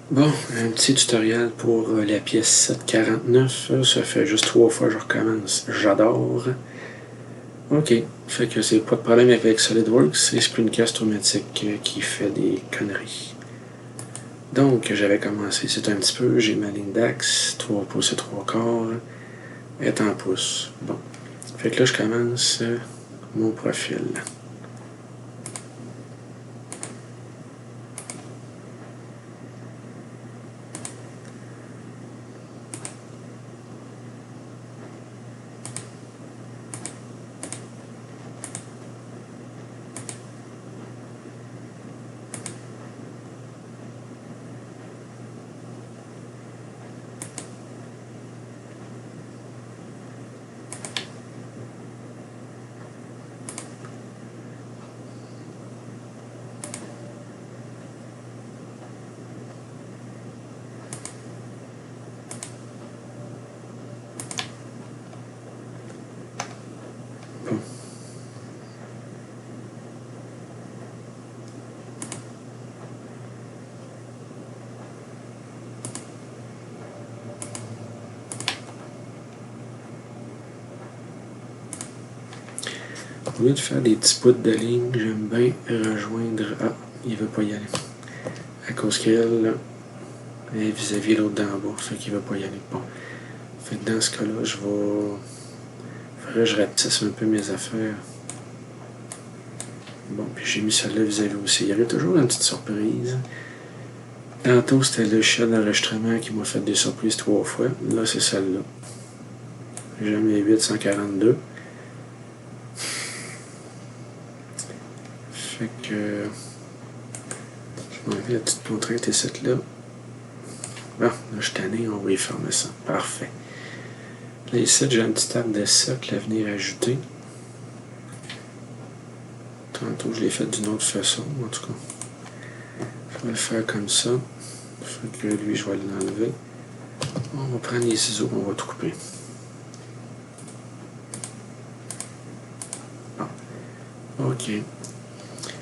Bon, un petit tutoriel pour la pièce 749. Ça fait juste 3 fois que je recommence. J'adore. Ok, fait que c'est pas de problème avec SolidWorks, c'est Screencast automatique qui fait des conneries. Donc, j'avais commencé, c'est un petit peu, j'ai ma ligne d'axe, 3 pouces et 3 quarts, est en pouces. Bon, fait que là, je commence mon profil. Bon. Au lieu de faire des petits bouts de ligne, j'aime bien rejoindre... Ah, il veut pas y aller. À cause qu'elle, là, est vis-à-vis l'autre d'en bas, fait qu'il veut pas y aller. Bon. Fait que dans ce cas-là, je vais... Faudrait que je rapetisse un peu mes affaires. Bon, puis j'ai mis celle-là vis-à-vis aussi. Il y aurait toujours une petite surprise. Tantôt, c'était le chien d'enregistrement qui m'a fait des surprises 3 fois. Là, c'est celle-là. J'ai mis 842. Fait que... Je m'enlève la petite contrainte ici, là. Bon, là, je suis tanné, on va y fermer ça. Parfait. Là, ici, j'ai un petit tab de cercle à venir ajouter. Tantôt, je l'ai fait d'une autre façon, en tout cas. Je vais le faire comme ça. Fait que lui, je vais l'enlever. On va prendre les ciseaux, on va tout couper. Bon. Ok.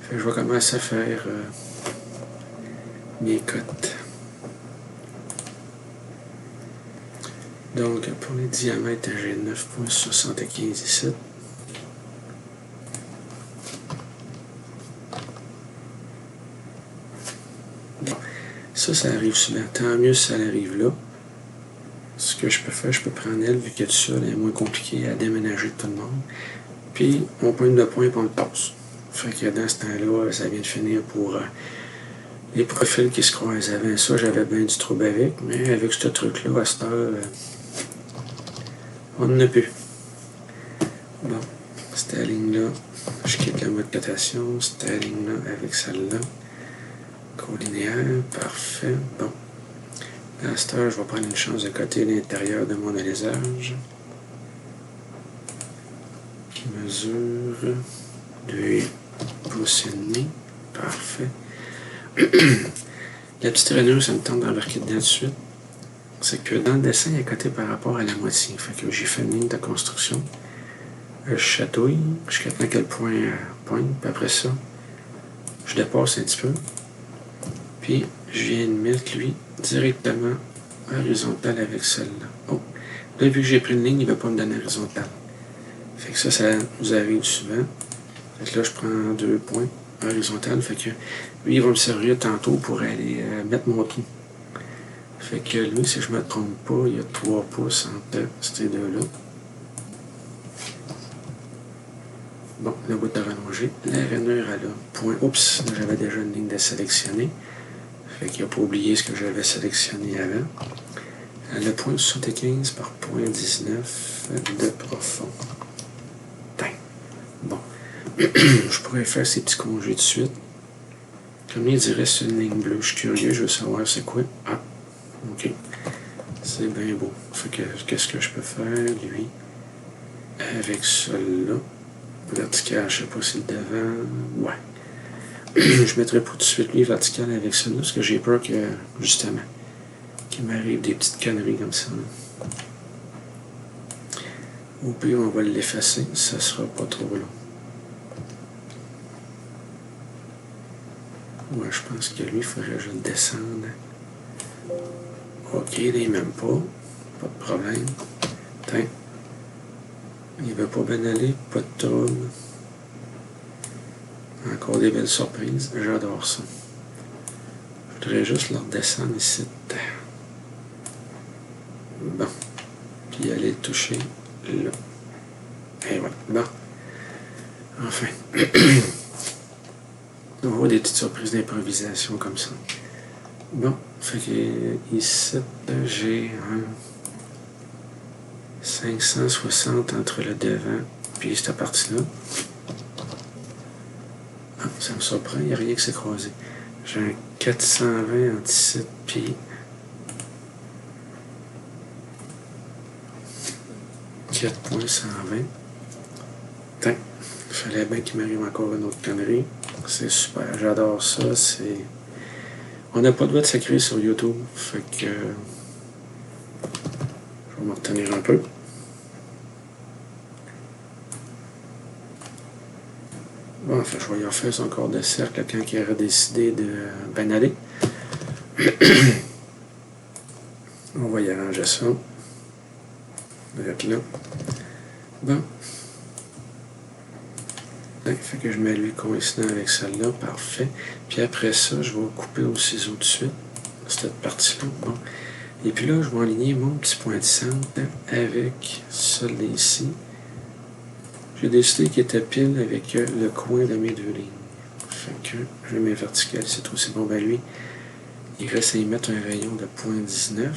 Fait que je vais commencer à faire mes cotes. Donc, pour les diamètres, j'ai 9,75 ici. Ça arrive souvent. Tant mieux si ça arrive là. Ce que je peux faire, je peux prendre elle, vu que tout ça est moins compliqué à déménager que tout le monde. Puis, on pointe le point et on le passe. Fait que dans ce temps-là, ça vient de finir pour les profils qui se croisent. Avant ça, j'avais bien du trouble avec, mais avec ce truc-là, à cette heure, on n'en a plus. Bon, cette ligne-là, je quitte le mode cotation. Cette ligne-là avec celle-là. Colinéaire, parfait. Bon. À cette heure, je vais prendre une chance de coter l'intérieur de mon alésage. Qui mesure 2 pouces et demi. Parfait. La petite rainure, ça me tente d'embarquer dedans de suite. C'est que dans le dessin, il est coté par rapport à la moitié. Fait que j'ai fait une ligne de construction. Je chatouille jusqu'à quel point pointe. Puis après ça, je dépasse un petit peu. Puis, je viens de mettre, lui, directement horizontal avec celle-là. Oh, là, vu que j'ai pris une ligne, il ne va pas me donner horizontal. Fait que ça nous arrive souvent. Fait que là, je prends 2 points horizontal. Fait que lui, il va me servir tantôt pour aller mettre mon trou. Fait que lui, si je ne me trompe pas, il y a 3 pouces entre ces deux-là. Bon, le bout de rallongé. La rainure, elle a point. Oups, j'avais déjà une ligne de sélectionner. Fait qu'il n'a pas oublié ce que j'avais sélectionné avant. Le point 75 par point 19 de profond. Bon. Je pourrais faire ces petits congés de suite. Comme il dirait sur une ligne bleue. Je suis curieux, je veux savoir c'est quoi. Ah, ok. C'est bien beau. Fait que qu'est-ce que je peux faire, lui, avec celui-là. Vertical, je sais pas si le devant. Ouais. Je mettrai pas tout de suite lui vertical avec celui-là, parce que j'ai peur que, justement, qu'il m'arrive des petites conneries comme ça. Au pire, on va l'effacer, ça sera pas trop long. Ouais, je pense que lui, il faudrait que je le descende OK, là, il m'aime pas. Pas de problème. Tiens. Il veut pas bien aller, pas de trouble. Encore des belles surprises. J'adore ça. Je voudrais juste leur descendre ici. Bon. Puis aller le toucher là. Et voilà. Bon. Enfin. On voit des petites surprises d'improvisation comme ça. Bon. Fait que ici, j'ai un 560 entre le devant puis cette partie-là. Ah, ça me surprend, il n'y a rien qui s'est croisé. J'ai un 420 entre ici puis 4.120. Tiens, il fallait bien qu'il m'arrive encore une autre connerie. C'est super, j'adore ça. C'est... On n'a pas le droit de s'écrire sur YouTube, fait que je vais m'en retenir un peu. Bon, enfin, je vais y refaire son corps de cercle quand il aurait décidé de ben aller. On va y arranger ça. Direct là. Bon. Fait que je mets lui coïncident avec celle-là. Parfait. Puis après ça, je vais couper au ciseau de suite. Cette partie-là. Bon. Et puis là, je vais aligner mon petit point de centre avec celui-là ici. J'ai décidé qu'il était pile avec le coin de mes deux lignes. Fait que je mets vertical, c'est aussi bon. Ben lui, il reste à y mettre un rayon de 0.19.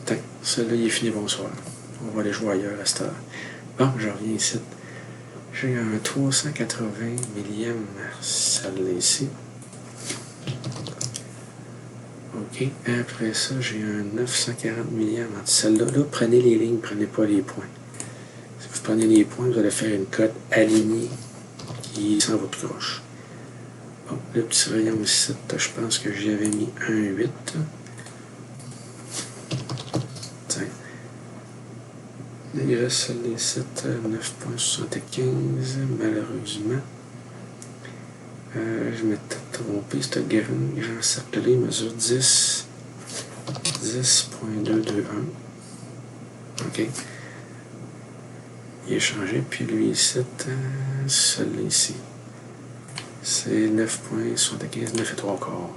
Tiens, celui-là, il est fini, bonsoir. On va aller jouer ailleurs à cette heure. Bon, je reviens ici. J'ai un 380 millième, celle-là ici. OK. Après ça, j'ai un 940 millième entre celle-là. Là, prenez les lignes, prenez pas les points. Si vous prenez les points, vous allez faire une cote alignée qui est sans votre croche. Bon, le petit rayon ici, je pense que j'y avais mis 1,8. Tiens. Il reste celle-là ici, 9,75, malheureusement. Je m'étais trompé, ce grand cercle-là, il mesure 10.221. OK. Il est changé, puis lui ici, celui-là ici. C'est 9.75, 9 et 3 quarts.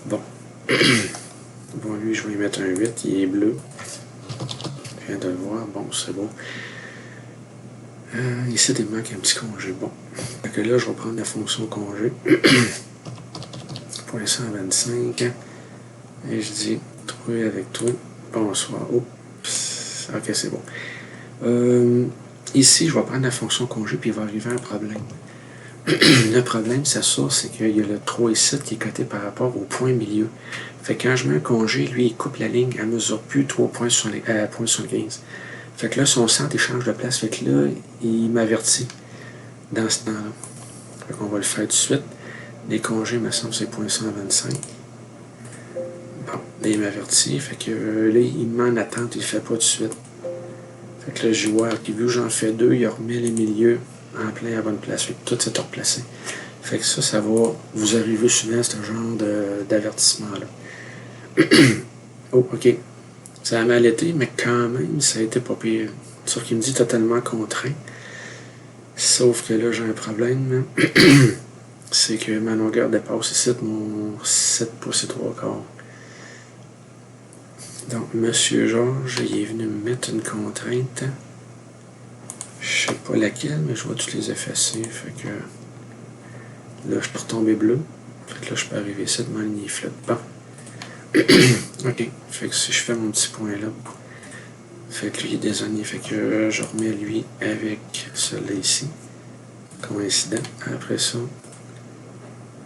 Bon. Bon, lui, je vais lui mettre un 8, il est bleu. Je viens de le voir, bon, c'est beau. Ici, il manque un petit congé. Bon. Fait que là, je vais prendre la fonction congé. .125. Et je dis, trouver avec toi. Bonsoir. Oups. Ok, c'est bon. Ici, je vais prendre la fonction congé, puis il va arriver un problème. Le problème, c'est ça, c'est qu'il y a le 3 ici qui est coté par rapport au point milieu. Fait que quand je mets un congé, lui, il coupe la ligne, elle ne mesure plus 3.75. Fait que là, son centre, il change de place. Fait que là, il m'avertit dans ce temps-là. Fait qu'on va le faire tout de suite. Les congés, me semble, c'est 0.125. Bon, là, il m'avertit. Fait que là, il m'en attend, il ne le fait pas tout de suite. Fait que le joueur qui veut j'en fais deux, il remet les milieux en plein à la bonne place. Fait que tout s'est replacé. Fait que ça va vous arriver souvent, ce genre d'avertissement-là. Oh, OK. Ça a mal été, mais quand même, ça a été pas pire. Sauf qu'il me dit totalement contraint. Sauf que là, j'ai un problème. C'est que ma longueur dépasse ici mon 7 pouces et 3 quarts. Donc, Monsieur Georges, il est venu me mettre une contrainte. Je sais pas laquelle, mais je vais tous les effacer. Fait que là, je peux retomber bleu. Fait que là, je peux arriver ici de m'aligner flotte. Bon. OK. Fait que si je fais mon petit point là, fait que lui il est désigné. Fait que je remets lui avec celui-là ici. Coïncident. Après ça,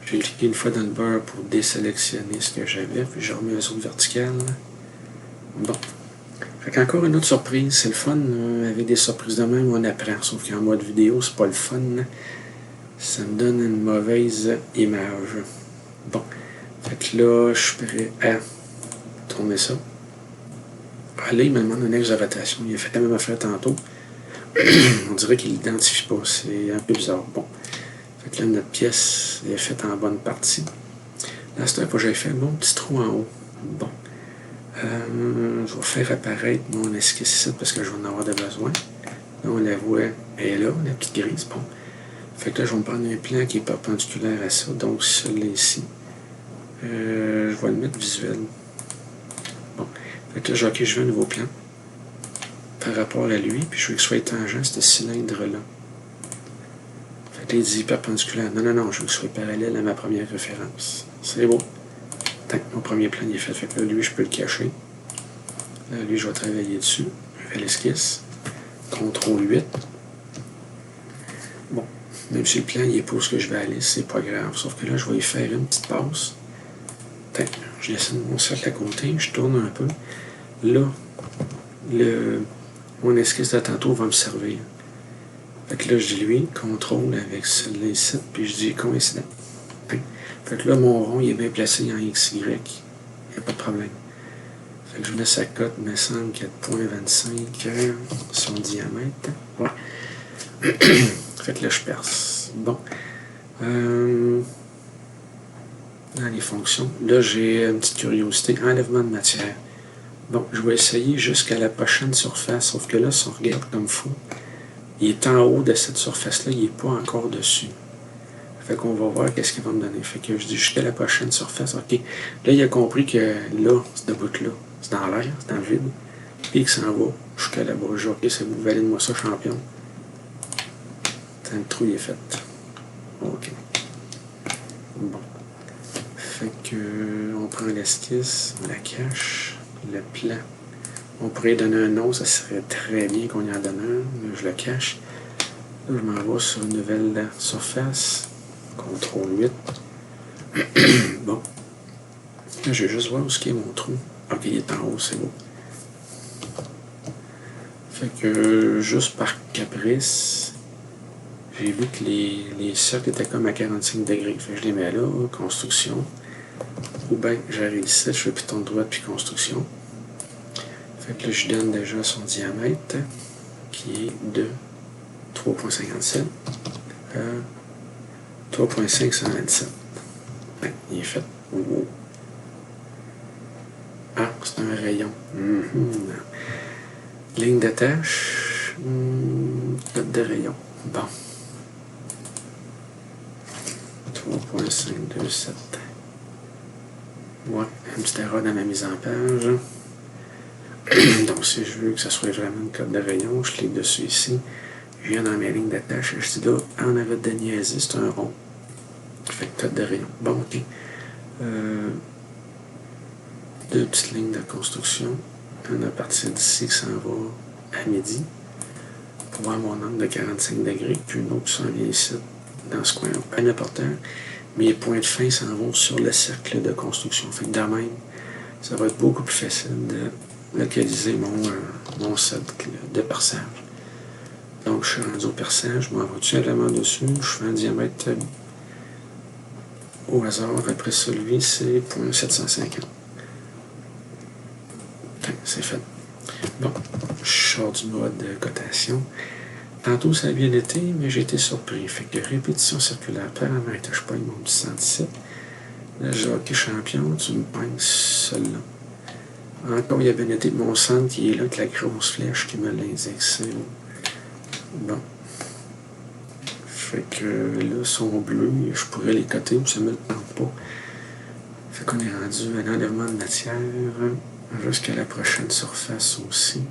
j'ai cliqué une fois dans le beurre pour désélectionner ce que j'avais. Puis je remets un zoom vertical. Bon. Fait qu'encore une autre surprise. C'est le fun. Avec des surprises de même, on apprend. Sauf qu'en mode vidéo, c'est pas le fun. Ça me donne une mauvaise image. Bon. Fait que là, je suis prêt à tourner ça. Ah, là, il me demande un ex de rotation. Il a fait la même affaire tantôt. On dirait qu'il l'identifie pas. C'est un peu bizarre. Bon. Fait que là, notre pièce est faite en bonne partie. Là, c'est un peu, j'ai fait un bon petit trou en haut. Bon. Je vais faire apparaître mon esquisse ici parce que je vais en avoir de besoin. Là, on la voit, elle est là, la petite grise. Bon. Fait que là, je vais me prendre un plan qui est perpendiculaire à ça. Donc, celui-là ici. Je vais le mettre visuel. Bon. Fait que là, je veux un nouveau plan par rapport à lui, puis je veux qu'il soit tangent ce cylindre-là. Fait que là, il dit perpendiculaire. Non, non, non, je veux qu'il soit parallèle à ma première référence. C'est beau. Tant que mon premier plan est fait. Fait que là, lui, je peux le cacher. Là, lui, je vais travailler dessus. Je fais l'esquisse. CTRL 8. Bon. Même si le plan il est pour ce que je vais aller, c'est pas grave. Sauf que là, je vais y faire une petite passe. Tac, je dessine mon cercle à côté, je tourne un peu. Là, mon esquisse de tantôt va me servir. Fait que là, je dis lui, contrôle avec celui-là ici, puis je dis coïncident. Fait que là, mon rond, il est bien placé en XY. Il n'y a pas de problème. Fait que je mets sa cote, me semble 4.25 son diamètre. Ouais. Fait que là, je perce. Bon. Dans les fonctions, là, j'ai une petite curiosité. Enlèvement de matière. Bon, je vais essayer jusqu'à la prochaine surface, sauf que là, si on regarde comme fou, il est en haut de cette surface-là, il n'est pas encore dessus. Fait qu'on va voir qu'est-ce qu'il va me donner. Fait que je dis jusqu'à la prochaine surface. OK. Là, il a compris que là, ce bout-là, c'est dans l'air, c'est dans le vide. Puis qu'il s'en va jusqu'à là-bas. Je dis, OK, c'est vous, valide-moi ça, champion. Tant le trou, il est fait. OK. Bon. Fait que, on prend l'esquisse, on la cache, le plan. On pourrait donner un nom, ça serait très bien qu'on y en donne un. Je le cache. Là, je m'en vais sur une nouvelle surface. CTRL 8. Bon. Là, je vais juste voir où est mon trou. Ok, il est en haut, c'est beau. Fait que, juste par caprice, j'ai vu que les cercles étaient comme à 45 degrés. Fait que je les mets là, construction. Ou bien, j'arrive ici, je fais piton de droite puis construction. Fait que là, je donne déjà son diamètre, qui est de 3.57. 3.527. Ouais, il est fait. Oh. Ah, c'est un rayon. Ligne d'attache. Note de rayon. Bon. 3.527. Ouais, une petite erreur dans ma mise en page. Donc, si je veux que ça soit vraiment une cote de rayon, je clique dessus ici. Je viens dans mes lignes d'attache. Je dis là, en avait de niaiser, c'est un rond. Fait que cote de rayon. Bon, OK. Deux petites lignes de construction. Une à partir d'ici qui s'en va à midi. Pour voir mon angle de 45 degrés. Puis une autre qui s'en vient ici, dans ce coin-là. Pas n'importe où. Mes points de fin s'en vont sur le cercle de construction. Fait que de même, ça va être beaucoup plus facile de localiser mon cercle de perçage. Donc, je suis rendu au perçage, je m'en vais tout simplement dessus, je fais un diamètre au hasard. Après celui, c'est 0.750. C'est fait. Bon, je sors du mode de cotation. Tantôt, ça a bien été, mais j'ai été surpris. Fait que répétition circulaire, paramètre, je pogne mon petit 117. Là, je dis, OK, champion, tu me pognes celui-là. Encore, il y a bien été mon centre qui est là, avec la grosse flèche qui me l'a indexé. Bon. Fait que là, son bleu, je pourrais les coter, mais ça ne me tente pas. Fait qu'on est rendu à l'enlèvement de matière jusqu'à la prochaine surface aussi.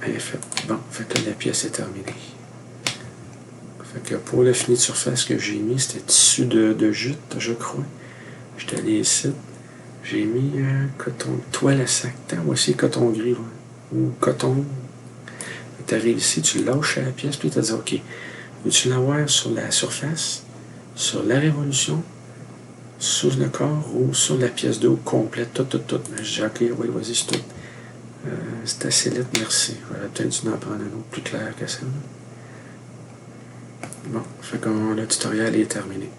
Elle est faite. Bon, fait que la pièce est terminée. Fait que pour le fini de surface que j'ai mis, c'était tissu de jute, je crois. J'étais allé ici. J'ai mis coton, toile à sac. Voici coton gris, ouais. Ou coton. Tu arrives ici, tu lâches la pièce, puis tu te dis, OK, veux-tu l'avoir sur la surface, sur la révolution, sur le corps ou sur la pièce d'eau complète, tout. Je dis, OK, oui, vas-y, c'est tout. C'est assez lettre, merci. J'aurais peut-être dû en prendre un autre plus clair que ça. Bon, fait que le tutoriel est terminé.